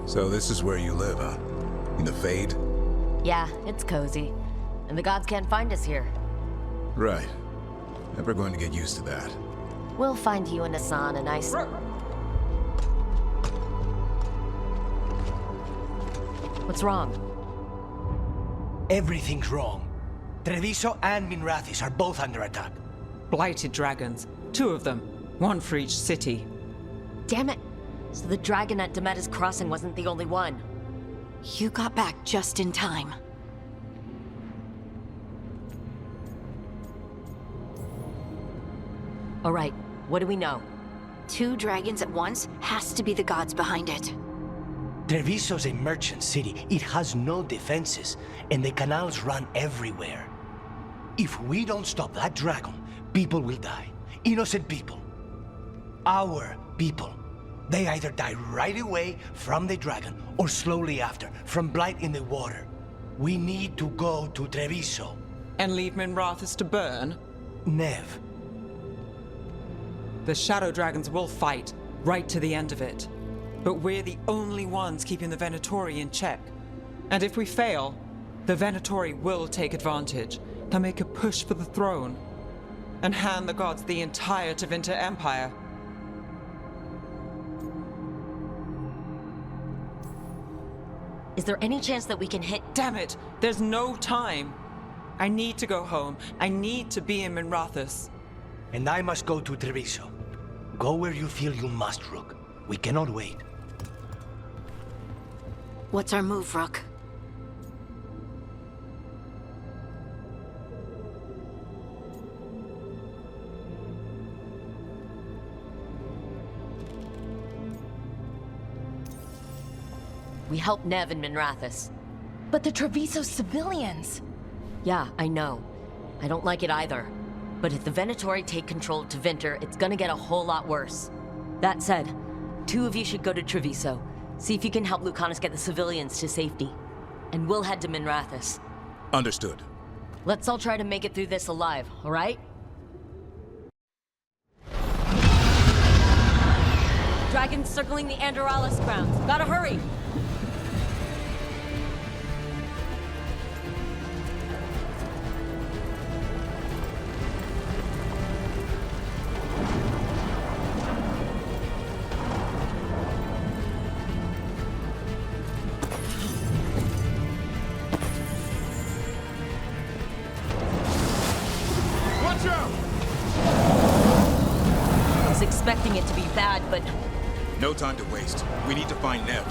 So this is where you live, huh? In the Fade? Yeah, it's cozy. And the gods can't find us here. Right. Never going to get used to that. We'll find you and Hassan a nice... What's wrong? Everything's wrong. Treviso and Minrathis are both under attack. Blighted dragons. 2 of them. 1 for each city. Damn it! So the dragon at Demeda's Crossing wasn't the only one. You got back just in time. Alright, what do we know? 2 dragons at once has to be the gods behind it. Treviso's a merchant city. It has no defenses, and the canals run everywhere. If we don't stop that dragon, people will die. Innocent people. Our people. They either die right away from the dragon, or slowly after, from blight in the water. We need to go to Treviso. And leave Minrathis to burn? Nev. The Shadow Dragons will fight, right to the end of it. But we're the only ones keeping the Venatori in check. And if we fail, the Venatori will take advantage. They'll make a push for the throne. And hand the gods the entire Tevinter Empire. Is there any chance that we can hit... Damn it! There's no time! I need to go home. I need to be in Minrathis. And I must go to Treviso. Go where you feel you must, Rook. We cannot wait. What's our move, Rook? We help Nev and Minrathis. But the Treviso civilians! Yeah, I know. I don't like it either. But if the Venatori take control of Tevinter, it's gonna get a whole lot worse. That said, 2 of you should go to Treviso. See if you can help Lucanus get the civilians to safety. And we'll head to Minrathis. Understood. Let's all try to make it through this alive, alright? Dragons circling the Andorralis grounds. Gotta hurry! Expecting it to be bad, but... No time to waste. We need to find Nev.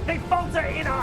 They falter in our...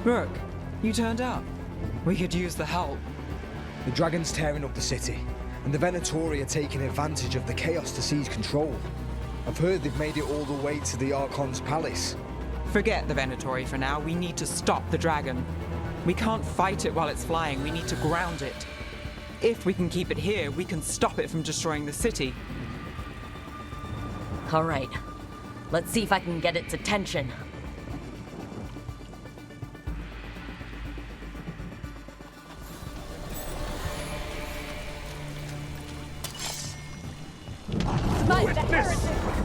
Rook, you turned up. We could use the help. The dragon's tearing up the city, and the Venatori are taking advantage of the chaos to seize control. I've heard they've made it all the way to the Archon's palace. Forget the Venatori for now. We need to stop the dragon. We can't fight it while it's flying. We need to ground it. If we can keep it here, we can stop it from destroying the city. All right. Let's see if I can get its attention.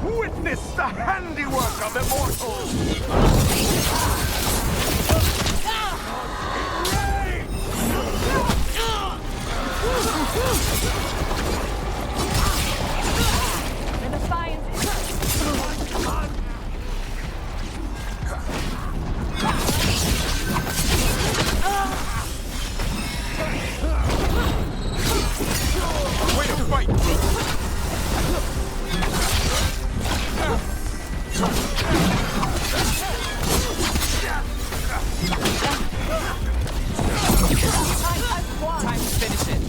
Witness the handiwork of immortals! The defiance Way to fight, Rook! Time to finish it.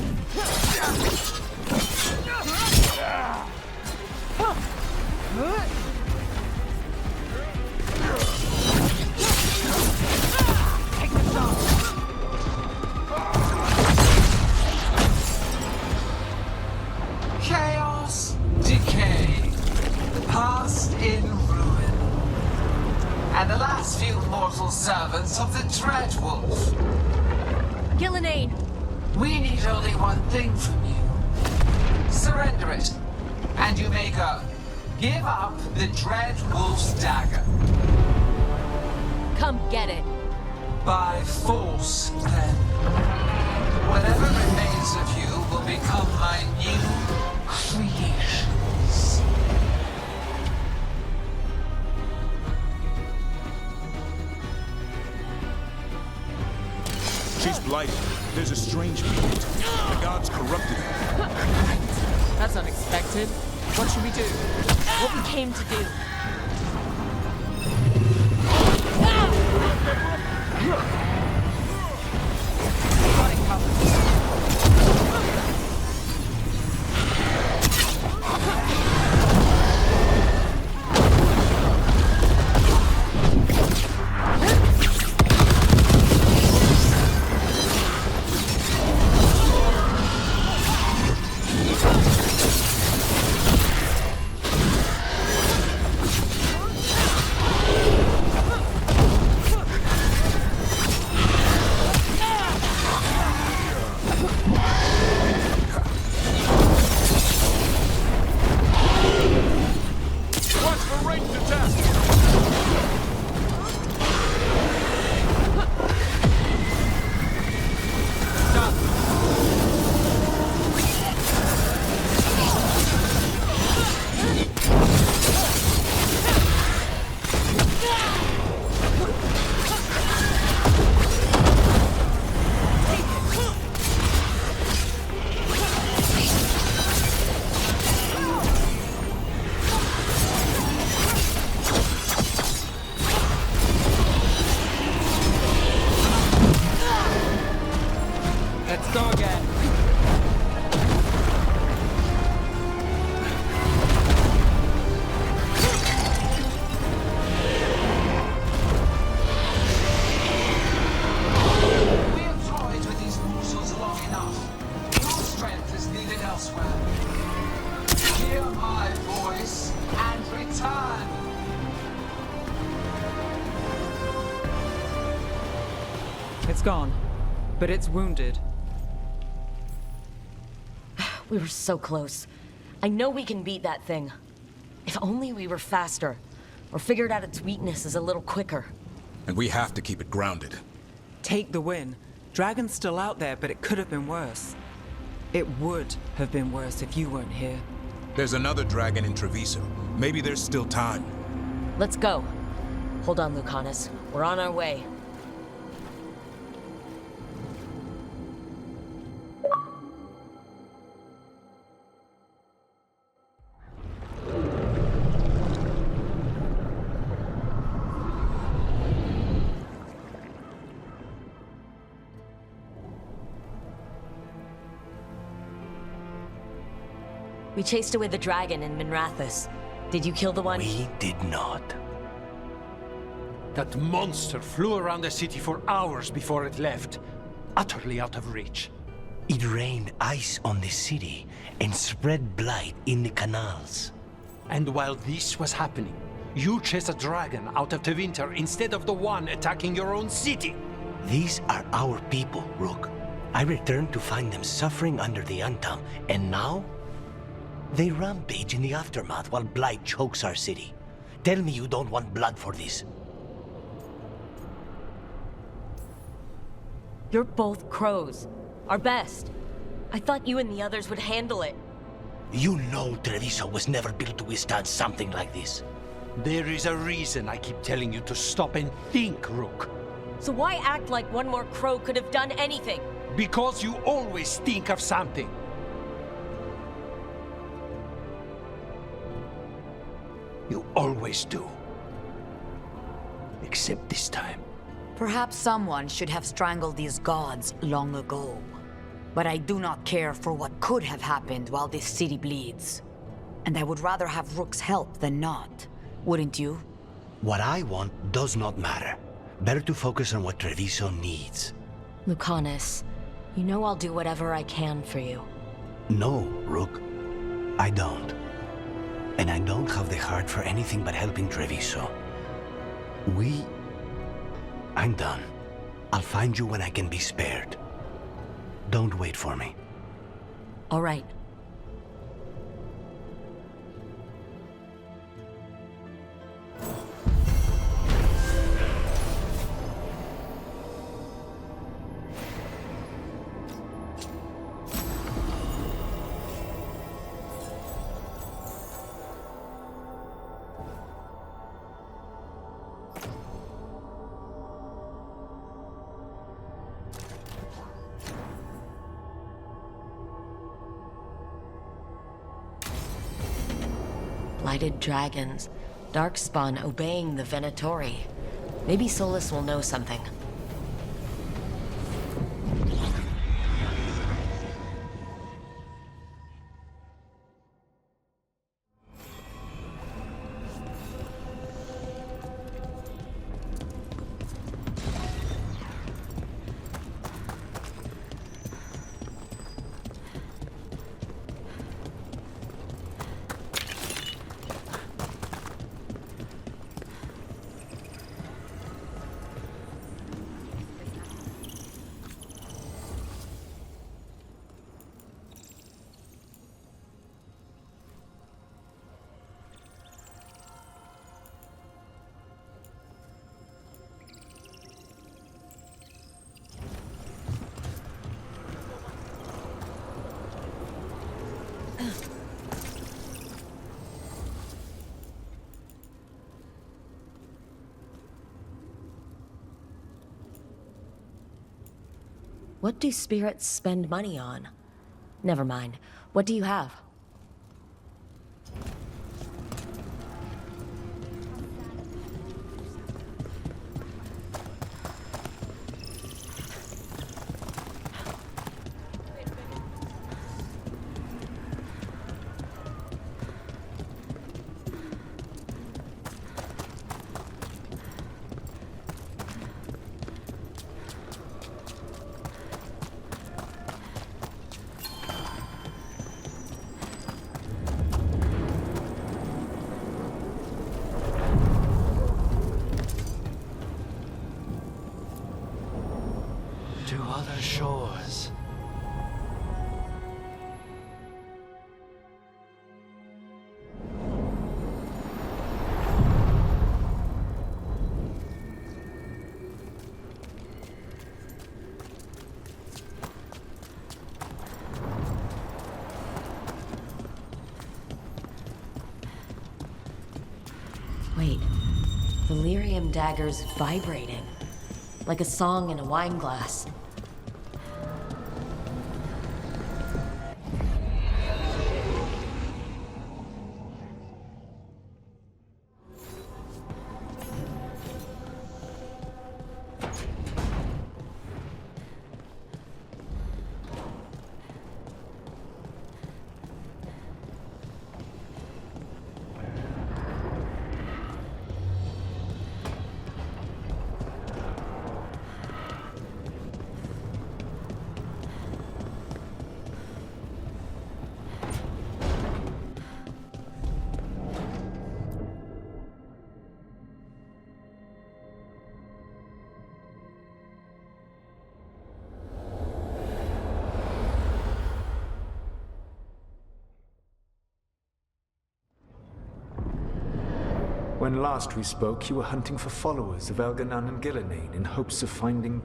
Chaos, decay, past in ruin, and the last few mortal servants of the Dreadwolf. Gillenane! We need only one thing from you. Surrender it, and you may go. Give up the Dreadwolf's dagger. Come get it. By force, then. Whatever remains of you will become my new creations. She's blighted. There's a strange mutant. The gods corrupted her. That's unexpected. What should we do? What we came to do. Got it covered. Let's go again. We have toyed with these mortals long enough. Your strength is needed elsewhere. Hear my voice and return. It's gone, but it's wounded. We were so close. I know we can beat that thing. If only we were faster, or figured out its weaknesses a little quicker. And we have to keep it grounded. Take the win. Dragon's still out there, but it could have been worse. It would have been worse if you weren't here. There's another dragon in Treviso. Maybe there's still time. Let's go. Hold on, Lucanus. We're on our way. We chased away the dragon in Minrathous. Did you kill the one? We did not. That monster flew around the city for hours before it left, utterly out of reach. It rained ice on the city and spread blight in the canals. And while this was happening, you chased a dragon out of Tevinter instead of the one attacking your own city. These are our people, Rook. I returned to find them suffering under the Untom, and now? They rampage in the aftermath while blight chokes our city. Tell me you don't want blood for this. You're both crows. Our best. I thought you and the others would handle it. You know Treviso was never built to withstand something like this. There is a reason I keep telling you to stop and think, Rook. So why act like one more crow could have done anything? Because you always think of something. You always do. Except this time. Perhaps someone should have strangled these gods long ago. But I do not care for what could have happened while this city bleeds. And I would rather have Rook's help than not. Wouldn't you? What I want does not matter. Better to focus on what Treviso needs. Lucanus, you know I'll do whatever I can for you. No, Rook. I don't. And I don't have the heart for anything but helping Treviso. I'm done. I'll find you when I can be spared. Don't wait for me. All right. Blighted dragons, Darkspawn obeying the Venatori. Maybe Solus will know something. What do spirits spend money on? Never mind. What do you have? To other shores. Wait, the lyrium dagger's vibrating. Like a song in a wine glass. When last we spoke, you were hunting for followers of Elganan and Gillenane in hopes of finding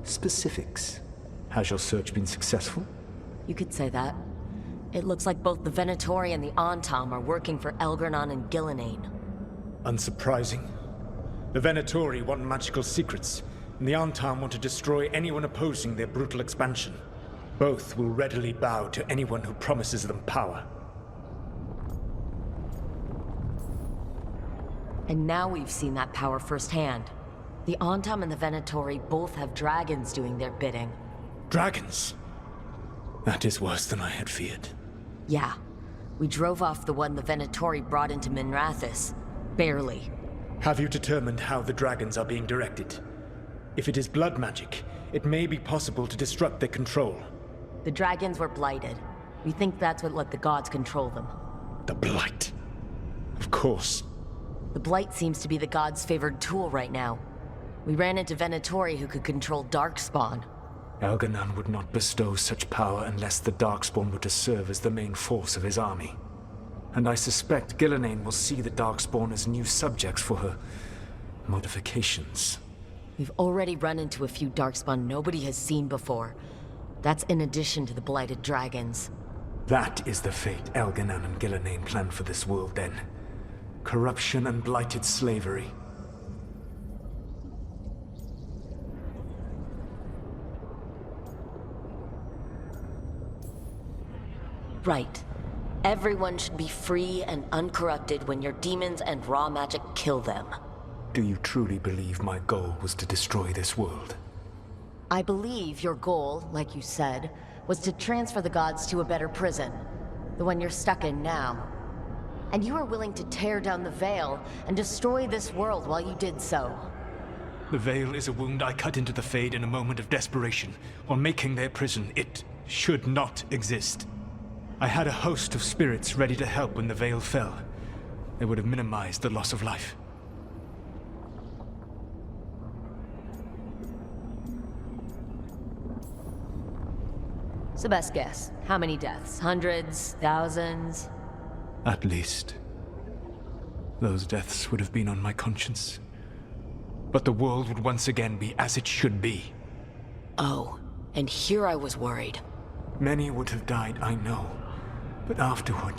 specifics. Has your search been successful? You could say that. It looks like both the Venatori and the Antam are working for Elganan and Gillenane. Unsurprising. The Venatori want magical secrets, and the Antam want to destroy anyone opposing their brutal expansion. Both will readily bow to anyone who promises them power. And now we've seen that power firsthand. The Antam and the Venatori both have dragons doing their bidding. Dragons? That is worse than I had feared. Yeah. We drove off the one the Venatori brought into Minrathous. Barely. Have you determined how the dragons are being directed? If it is blood magic, it may be possible to disrupt their control. The dragons were blighted. We think that's what let the gods control them. The Blight. Of course. The Blight seems to be the gods' favored tool right now. We ran into Venatori who could control Darkspawn. Elganan would not bestow such power unless the Darkspawn were to serve as the main force of his army. And I suspect Gillenane will see the Darkspawn as new subjects for her modifications. We've already run into a few Darkspawn nobody has seen before. That's in addition to the blighted dragons. That is the fate Elganan and Gillenane planned for this world then. Corruption and blighted slavery. Right. Everyone should be free and uncorrupted when your demons and raw magic kill them. Do you truly believe my goal was to destroy this world? I believe your goal, like you said, was to transfer the gods to a better prison. The one you're stuck in now. And you were willing to tear down the Veil and destroy this world while you did so. The Veil is a wound I cut into the Fade in a moment of desperation, while making their prison. It should not exist. I had a host of spirits ready to help when the Veil fell. They would have minimized the loss of life. It's the best guess. How many deaths? Hundreds? Thousands? At least. Those deaths would have been on my conscience. But the world would once again be as it should be. Oh, and here I was worried. Many would have died, I know. But afterward,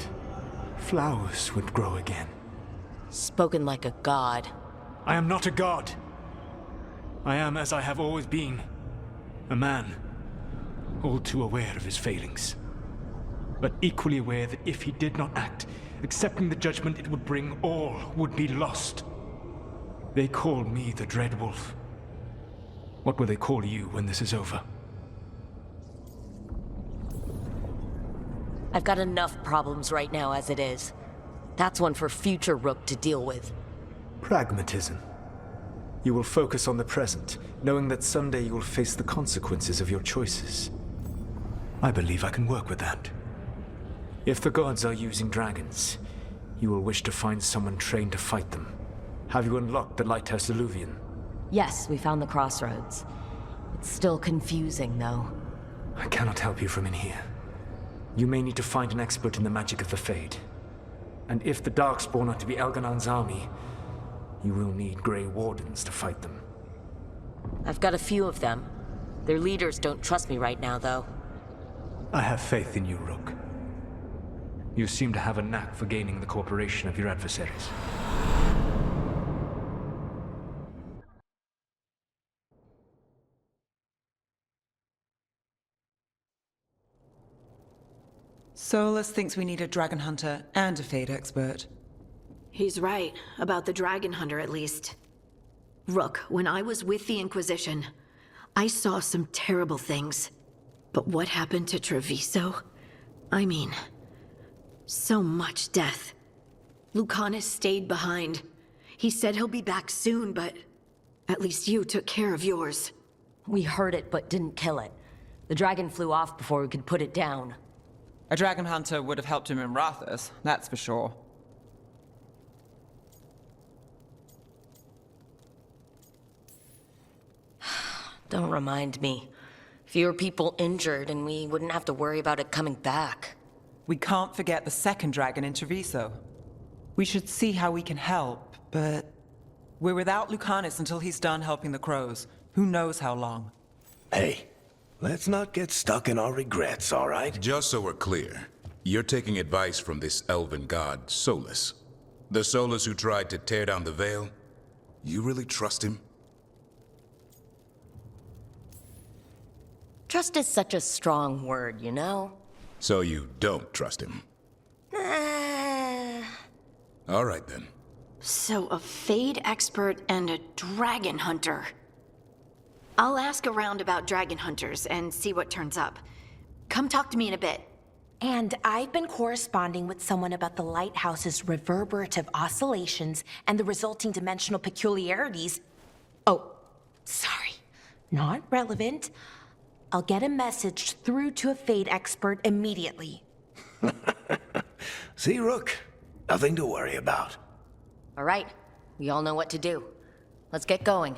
flowers would grow again. Spoken like a god. I am not a god. I am as I have always been. A man. All too aware of his failings. But equally aware that if he did not act, accepting the judgment it would bring, all would be lost. They call me the Dread Wolf. What will they call you when this is over? I've got enough problems right now as it is. That's one for future Rook to deal with. Pragmatism. You will focus on the present, knowing that someday you will face the consequences of your choices. I believe I can work with that. If the gods are using dragons, you will wish to find someone trained to fight them. Have you unlocked the Lighthouse Illuvian? Yes, we found the crossroads. It's still confusing, though. I cannot help you from in here. You may need to find an expert in the magic of the Fade. And if the Darkspawn are to be Elganan's army, you will need Grey Wardens to fight them. I've got a few of them. Their leaders don't trust me right now, though. I have faith in you, Rook. You seem to have a knack for gaining the cooperation of your adversaries. Solus thinks we need a dragon hunter and a Fade expert. He's right, about the dragon hunter at least. Rook, when I was with the Inquisition, I saw some terrible things. But what happened to Treviso? I mean, so much death. Lucanus stayed behind. He said he'll be back soon, but at least you took care of yours. We heard it, but didn't kill it. The dragon flew off before we could put it down. A dragon hunter would have helped him in Rathus, that's for sure. Don't remind me. Fewer people injured, and we wouldn't have to worry about it coming back. We can't forget the second dragon in Treviso. We should see how we can help, but we're without Lucanus until he's done helping the crows. Who knows how long? Hey, let's not get stuck in our regrets, all right? Just so we're clear, you're taking advice from this elven god, Solus. The Solus who tried to tear down the Veil? You really trust him? Trust is such a strong word, you know? So you don't trust him? All right then. So a Fade expert and a dragon hunter. I'll ask around about dragon hunters and see what turns up. Come talk to me in a bit. And I've been corresponding with someone about the lighthouse's reverberative oscillations and the resulting dimensional peculiarities. Oh, sorry. Not relevant. I'll get a message through to a Fade expert immediately. See, Rook? Nothing to worry about. All right, we all know what to do. Let's get going.